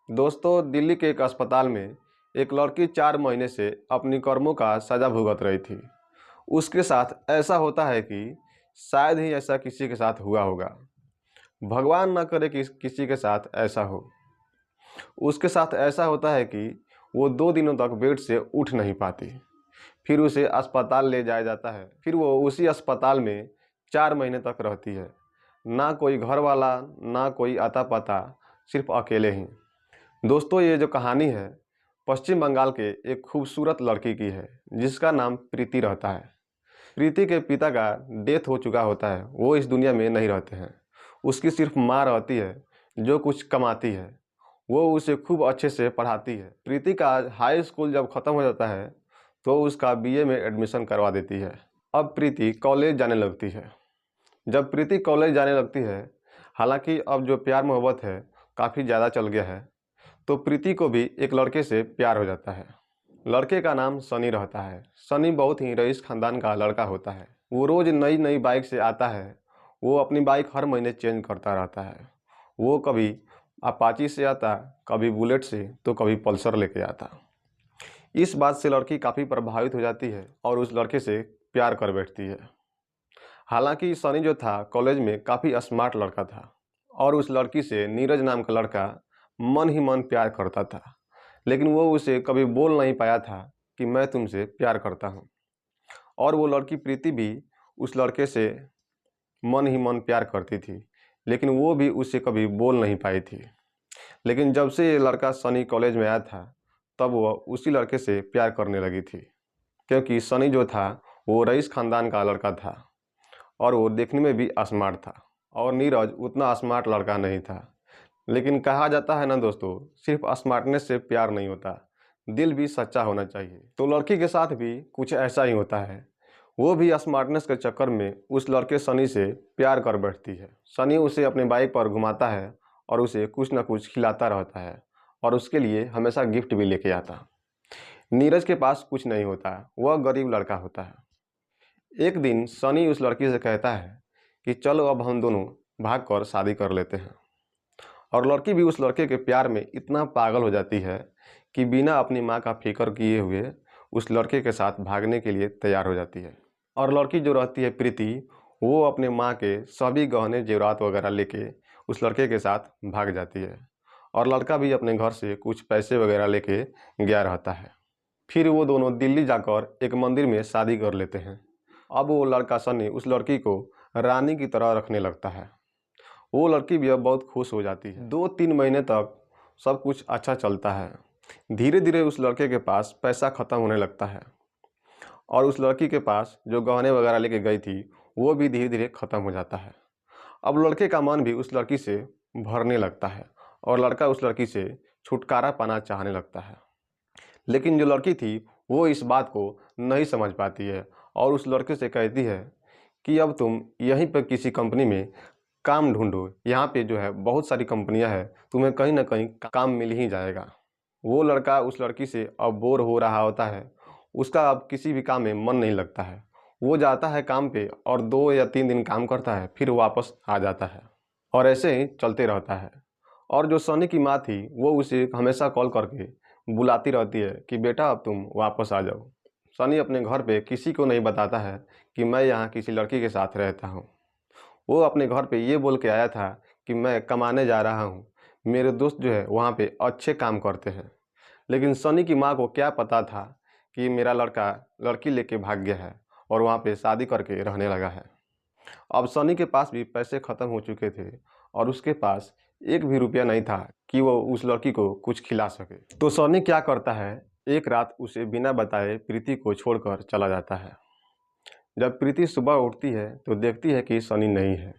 दोस्तों, दिल्ली के एक अस्पताल में एक लड़की 4 महीने से अपनी कर्मों का सजा भुगत रही थी। उसके साथ ऐसा होता है कि शायद ही ऐसा किसी के साथ हुआ होगा। भगवान न करे कि किसी के साथ ऐसा हो। उसके साथ ऐसा होता है कि वो 2 दिनों तक बेड से उठ नहीं पाती। फिर उसे अस्पताल ले जाया जाता है। फिर वो उसी अस्पताल में 4 महीने तक रहती है। ना कोई घर वाला, ना कोई आता-पता, सिर्फ अकेले ही। दोस्तों, ये जो कहानी है पश्चिम बंगाल के एक खूबसूरत लड़की की है जिसका नाम प्रीति रहता है। प्रीति के पिता का डेथ हो चुका होता है, वो इस दुनिया में नहीं रहते हैं। उसकी सिर्फ माँ रहती है जो कुछ कमाती है। वो उसे खूब अच्छे से पढ़ाती है। प्रीति का हाई स्कूल जब ख़त्म हो जाता है तो उसका बीए में एडमिशन करवा देती है। अब प्रीति कॉलेज जाने लगती है। जब प्रीति कॉलेज जाने लगती है, हालांकि अब जो प्यार मोहब्बत है काफ़ी ज़्यादा चल गया है, तो प्रीति को भी एक लड़के से प्यार हो जाता है। लड़के का नाम सनी रहता है। सनी बहुत ही रईस खानदान का लड़का होता है। वो रोज़ नई नई बाइक से आता है। वो अपनी बाइक हर महीने चेंज करता रहता है। वो कभी अपाची से आता, कभी बुलेट से, तो कभी पल्सर लेके आता। इस बात से लड़की काफ़ी प्रभावित हो जाती है और उस लड़के से प्यार कर बैठती है। हालांकि सनी जो था कॉलेज में काफ़ी स्मार्ट लड़का था और उस लड़की से नीरज नाम का लड़का मन ही मन प्यार करता था। लेकिन वो उसे कभी बोल नहीं पाया था कि मैं तुमसे प्यार करता हूँ। और वो लड़की प्रीति भी उस लड़के से मन ही मन प्यार करती थी, लेकिन वो भी उसे कभी बोल नहीं पाई थी। लेकिन जब से ये लड़का सनी कॉलेज में आया था, तब वह उसी लड़के से प्यार करने लगी थी। क्योंकि सनी जो था वो रईस खानदान का लड़का था और वो देखने में भी स्मार्ट था, और नीरज उतना स्मार्ट लड़का नहीं था। लेकिन कहा जाता है ना दोस्तों, सिर्फ स्मार्टनेस से प्यार नहीं होता, दिल भी सच्चा होना चाहिए। तो लड़की के साथ भी कुछ ऐसा ही होता है। वो भी स्मार्टनेस के चक्कर में उस लड़के सनी से प्यार कर बैठती है। सनी उसे अपने बाइक पर घुमाता है और उसे कुछ ना कुछ खिलाता रहता है और उसके लिए हमेशा गिफ्ट भी लेके आता। नीरज के पास कुछ नहीं होता, वह गरीब लड़का होता है। एक दिन सनी उस लड़की से कहता है कि चलो अब हम दोनों भागकर शादी कर लेते हैं। और लड़की भी उस लड़के के प्यार में इतना पागल हो जाती है कि बिना अपनी माँ का फिक्र किए हुए उस लड़के के साथ भागने के लिए तैयार हो जाती है। और लड़की जो रहती है प्रीति, वो अपने माँ के सभी गहने जेवरात वगैरह लेके उस लड़के के साथ भाग जाती है। और लड़का भी अपने घर से कुछ पैसे वगैरह लेके गया रहता है। फिर वो दोनों दिल्ली जाकर एक मंदिर में शादी कर लेते हैं। अब वो लड़का सनी उस लड़की को रानी की तरह रखने लगता है। वो लड़की भी अब बहुत खुश हो जाती है। 2-3 महीने तक सब कुछ अच्छा चलता है। धीरे धीरे उस लड़के के पास पैसा ख़त्म होने लगता है और उस लड़की के पास जो गहने वगैरह लेके गई थी वो भी धीरे धीरे ख़त्म हो जाता है। अब लड़के का मन भी उस लड़की से भरने लगता है और लड़का उस लड़की से छुटकारा पाना चाहने लगता है। लेकिन जो लड़की थी वो इस बात को नहीं समझ पाती है और उस लड़के से कहती है कि अब तुम यहीं पर किसी कंपनी में काम ढूंढो। यहाँ पे जो है बहुत सारी कंपनियाँ हैं, तुम्हें कहीं ना कहीं काम मिल ही जाएगा। वो लड़का उस लड़की से अब बोर हो रहा होता है। उसका अब किसी भी काम में मन नहीं लगता है। वो जाता है काम पे और 2 या 3 दिन काम करता है, फिर वापस आ जाता है और ऐसे ही चलते रहता है। और जो सनी की माँ थी वो उसे हमेशा कॉल करके बुलाती रहती है कि बेटा अब तुम वापस आ जाओ। सनी अपने घर पे किसी को नहीं बताता है कि मैं यहाँ किसी लड़की के साथ रहता हूँ। वो अपने घर पे ये बोल के आया था कि मैं कमाने जा रहा हूँ, मेरे दोस्त जो है वहाँ पे अच्छे काम करते हैं। लेकिन सनी की माँ को क्या पता था कि मेरा लड़का लड़की लेके भाग गया है और वहाँ पे शादी करके रहने लगा है। अब सनी के पास भी पैसे ख़त्म हो चुके थे और उसके पास एक भी रुपया नहीं था कि वो उस लड़की को कुछ खिला सके। तो सनी क्या करता है, एक रात उसे बिना बताए प्रीति को छोड़कर चला जाता है। जब प्रीति सुबह उठती है तो देखती है कि सनी नहीं है।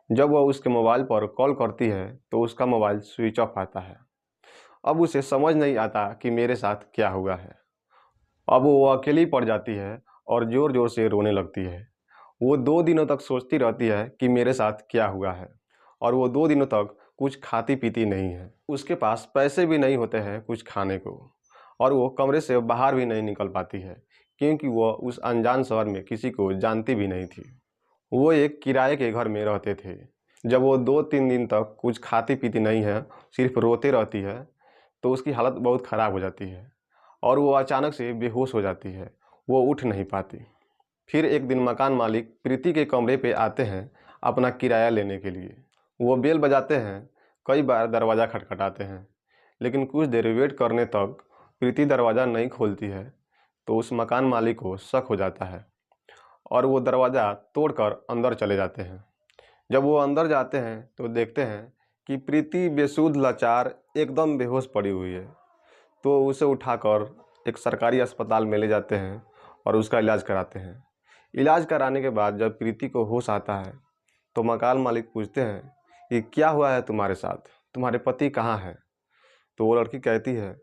जब वह उसके मोबाइल पर कॉल करती है तो उसका मोबाइल स्विच ऑफ आता है। अब उसे समझ नहीं आता कि मेरे साथ क्या हुआ है। अब वो अकेली पड़ जाती है और ज़ोर ज़ोर से रोने लगती है। वो 2 दिनों तक सोचती रहती है कि मेरे साथ क्या हुआ है और वो 2 दिनों तक कुछ खाती पीती नहीं है। उसके पास पैसे भी नहीं होते हैं कुछ खाने को और वो कमरे से बाहर भी नहीं निकल पाती है क्योंकि वह उस अनजान शहर में किसी को जानती भी नहीं थी। वो एक किराए के घर में रहते थे जब वो 2-3 दिन तक कुछ खाती पीती नहीं है, सिर्फ रोते रहती है, तो उसकी हालत बहुत ख़राब हो जाती है और वो अचानक से बेहोश हो जाती है। वो उठ नहीं पाती। फिर एक दिन मकान मालिक प्रीति के कमरे पे आते हैं अपना किराया लेने के लिए। वो बेल बजाते हैं, कई बार दरवाज़ा खटखटाते हैं, लेकिन कुछ देर वेट करने तक प्रीति दरवाज़ा नहीं खोलती है। तो उस मकान मालिक को शक हो जाता है और वो दरवाज़ा तोड़कर अंदर चले जाते हैं। जब वो अंदर जाते हैं तो देखते हैं कि प्रीति बेसुध लाचार एकदम बेहोश पड़ी हुई है। तो उसे उठाकर एक सरकारी अस्पताल में ले जाते हैं और उसका इलाज कराते हैं। इलाज कराने के बाद जब प्रीति को होश आता है तो मकान मालिक पूछते हैं कि क्या हुआ है तुम्हारे साथ, तुम्हारे पति कहाँ हैं? तो वो लड़की कहती है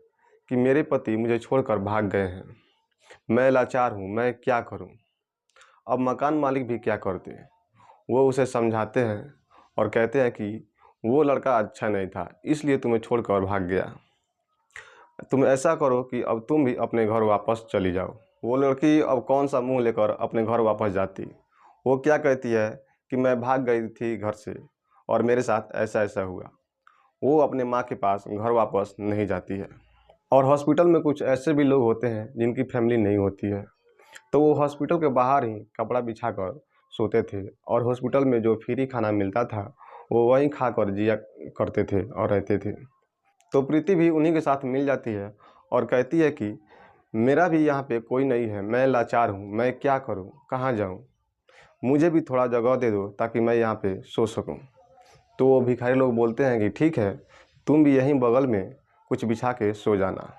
कि मेरे पति मुझे छोड़कर भाग गए हैं, मैं लाचार हूँ, मैं क्या करूँ? अब मकान मालिक भी क्या करते हैं, वो उसे समझाते हैं और कहते हैं कि वो लड़का अच्छा नहीं था, इसलिए तुम्हें छोड़कर भाग गया। तुम ऐसा करो कि अब तुम भी अपने घर वापस चली जाओ। वो लड़की अब कौन सा मुंह लेकर अपने घर वापस जाती। वो क्या कहती है कि मैं भाग गई थी घर से और मेरे साथ ऐसा ऐसा हुआ। वो अपने माँ के पास घर वापस नहीं जाती है। और हॉस्पिटल में कुछ ऐसे भी लोग होते हैं जिनकी फैमिली नहीं होती है, तो वो हॉस्पिटल के बाहर ही कपड़ा बिछाकर सोते थे और हॉस्पिटल में जो फ्री खाना मिलता था वो वहीं खाकर जिया करते थे और रहते थे। तो प्रीति भी उन्हीं के साथ मिल जाती है और कहती है कि मेरा भी यहाँ पे कोई नहीं है, मैं लाचार हूँ, मैं क्या करूँ, कहाँ जाऊँ, मुझे भी थोड़ा जगह दे दो ताकि मैं यहाँ पे सो सकूँ। तो वो भिखारी लोग बोलते हैं कि ठीक है, तुम भी यहीं बगल में कुछ बिछा के सो जाना।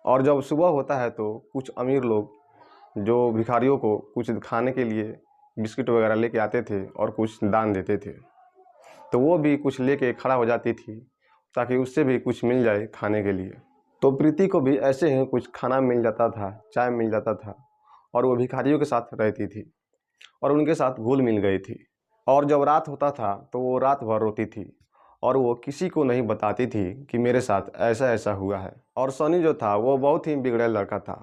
और जब सुबह होता है तो कुछ अमीर लोग जो भिखारियों को कुछ खाने के लिए बिस्किट वगैरह लेके आते थे और कुछ दान देते थे, तो वो भी कुछ लेके खड़ा हो जाती थी ताकि उससे भी कुछ मिल जाए खाने के लिए। तो प्रीति को भी ऐसे ही कुछ खाना मिल जाता था, चाय मिल जाता था और वो भिखारियों के साथ रहती थी और उनके साथ घुल मिल गई थी। और जब रात होता था तो वो रात भर रोती थी और वो किसी को नहीं बताती थी कि मेरे साथ ऐसा ऐसा हुआ है। और सनी जो था वो बहुत ही बिगड़ैल लड़का था।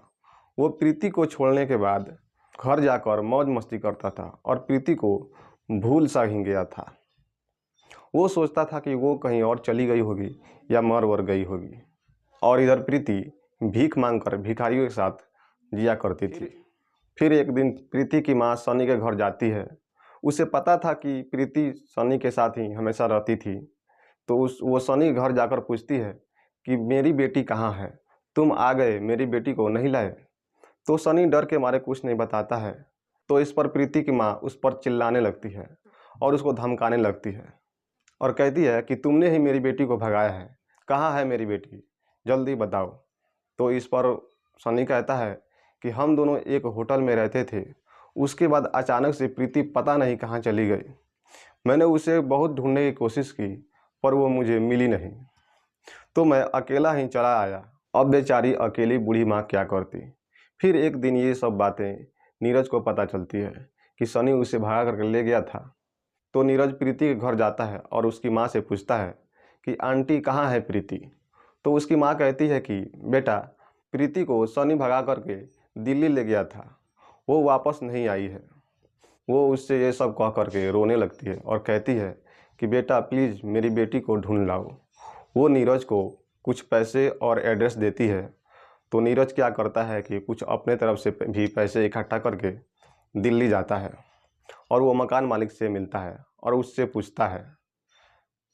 वो प्रीति को छोड़ने के बाद घर जाकर मौज मस्ती करता था और प्रीति को भूल सा ही गया था। वो सोचता था कि वो कहीं और चली गई होगी या मर वर गई होगी। और इधर प्रीति भीख मांगकर भिखारियों के साथ जिया करती थी। फिर एक दिन प्रीति की माँ सनी के घर जाती है। उसे पता था कि प्रीति सनी के साथ ही हमेशा रहती थी। तो वो सनी के घर जाकर पूछती है कि मेरी बेटी कहाँ है, तुम आ गए मेरी बेटी को नहीं लाए। तो सनी डर के मारे कुछ नहीं बताता है। तो इस पर प्रीति की माँ उस पर चिल्लाने लगती है और उसको धमकाने लगती है और कहती है कि तुमने ही मेरी बेटी को भगाया है, कहाँ है मेरी बेटी, जल्दी बताओ। तो इस पर सनी कहता है कि हम दोनों एक होटल में रहते थे, उसके बाद अचानक से प्रीति पता नहीं कहाँ चली गई। मैंने उसे बहुत ढूंढने की कोशिश की पर वो मुझे मिली नहीं, तो मैं अकेला ही चला आया। अब बेचारी अकेली बूढ़ी माँ क्या करती। फिर एक दिन ये सब बातें नीरज को पता चलती है कि सनी उसे भगा करके ले गया था। तो नीरज प्रीति के घर जाता है और उसकी माँ से पूछता है कि आंटी कहाँ है प्रीति। तो उसकी माँ कहती है कि बेटा, प्रीति को सनी भगा करके दिल्ली ले गया था, वो वापस नहीं आई है। वो उससे ये सब कह करके रोने लगती है और कहती है कि बेटा प्लीज़ मेरी बेटी को ढूंढ लाओ। वो नीरज को कुछ पैसे और एड्रेस देती है। तो नीरज क्या करता है कि कुछ अपने तरफ से भी पैसे इकट्ठा करके दिल्ली जाता है और वो मकान मालिक से मिलता है और उससे पूछता है।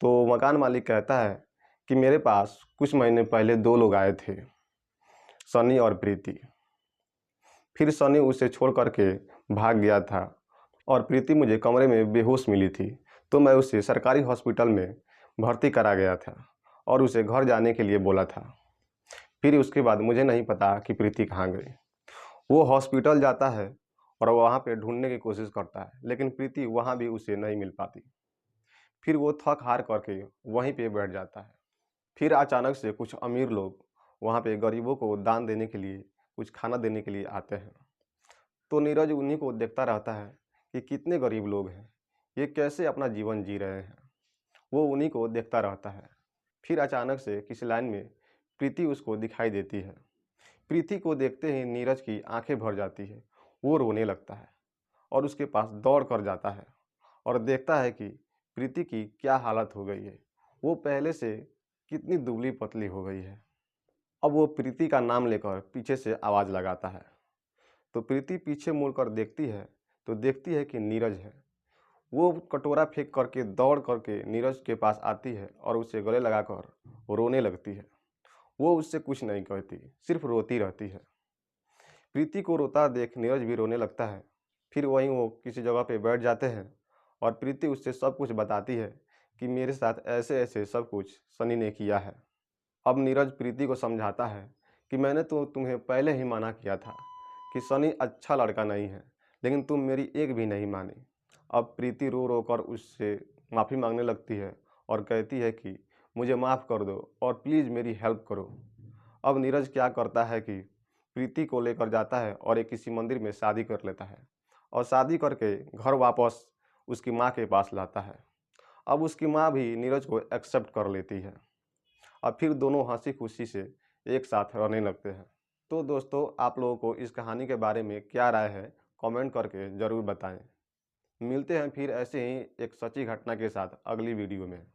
तो मकान मालिक कहता है कि मेरे पास कुछ महीने पहले दो लोग आए थे, सनी और प्रीति। फिर सनी उसे छोड़ करके भाग गया था और प्रीति मुझे कमरे में बेहोश मिली थी। तो मैं उसे सरकारी हॉस्पिटल में भर्ती करा गया था और उसे घर जाने के लिए बोला था। फिर उसके बाद मुझे नहीं पता कि प्रीति कहाँ गई। वो हॉस्पिटल जाता है और वहाँ पे ढूंढने की कोशिश करता है, लेकिन प्रीति वहाँ भी उसे नहीं मिल पाती। फिर वो थक हार करके वहीं पे बैठ जाता है। फिर अचानक से कुछ अमीर लोग वहाँ पे गरीबों को दान देने के लिए, कुछ खाना देने के लिए आते हैं। तो नीरज उन्हीं को देखता रहता है कि कितने गरीब लोग हैं, ये कैसे अपना जीवन जी रहे हैं। वो उन्हीं को देखता रहता है। फिर अचानक से किसी लाइन में प्रीति उसको दिखाई देती है। प्रीति को देखते ही नीरज की आंखें भर जाती है। वो रोने लगता है और उसके पास दौड़ कर जाता है और देखता है कि प्रीति की क्या हालत हो गई है। वो पहले से कितनी दुबली पतली हो गई है। अब वो प्रीति का नाम लेकर पीछे से आवाज़ लगाता है, तो प्रीति पीछे मुड़कर देखती है तो देखती है कि नीरज है। वो कटोरा फेंक करके दौड़ करके नीरज के पास आती है और उसे गले लगाकर रोने लगती है। वो उससे कुछ नहीं कहती, सिर्फ रोती रहती है। प्रीति को रोता देख नीरज भी रोने लगता है। फिर वहीं वो किसी जगह पे बैठ जाते हैं और प्रीति उससे सब कुछ बताती है कि मेरे साथ ऐसे ऐसे सब कुछ सनी ने किया है। अब नीरज प्रीति को समझाता है कि मैंने तो तुम्हें पहले ही मना किया था कि सनी अच्छा लड़का नहीं है, लेकिन तुम मेरी एक भी नहीं मानी। अब प्रीति रो रो कर उससे माफ़ी मांगने लगती है और कहती है कि मुझे माफ़ कर दो और प्लीज़ मेरी हेल्प करो। अब नीरज क्या करता है कि प्रीति को लेकर जाता है और एक किसी मंदिर में शादी कर लेता है और शादी करके घर वापस उसकी माँ के पास लाता है। अब उसकी माँ भी नीरज को एक्सेप्ट कर लेती है। अब फिर दोनों हंसी खुशी से एक साथ रहने लगते हैं। तो दोस्तों, आप लोगों को इस कहानी के बारे में क्या राय है, कमेंट करके ज़रूर बताएं। मिलते हैं फिर ऐसे ही एक सच्ची घटना के साथ अगली वीडियो में।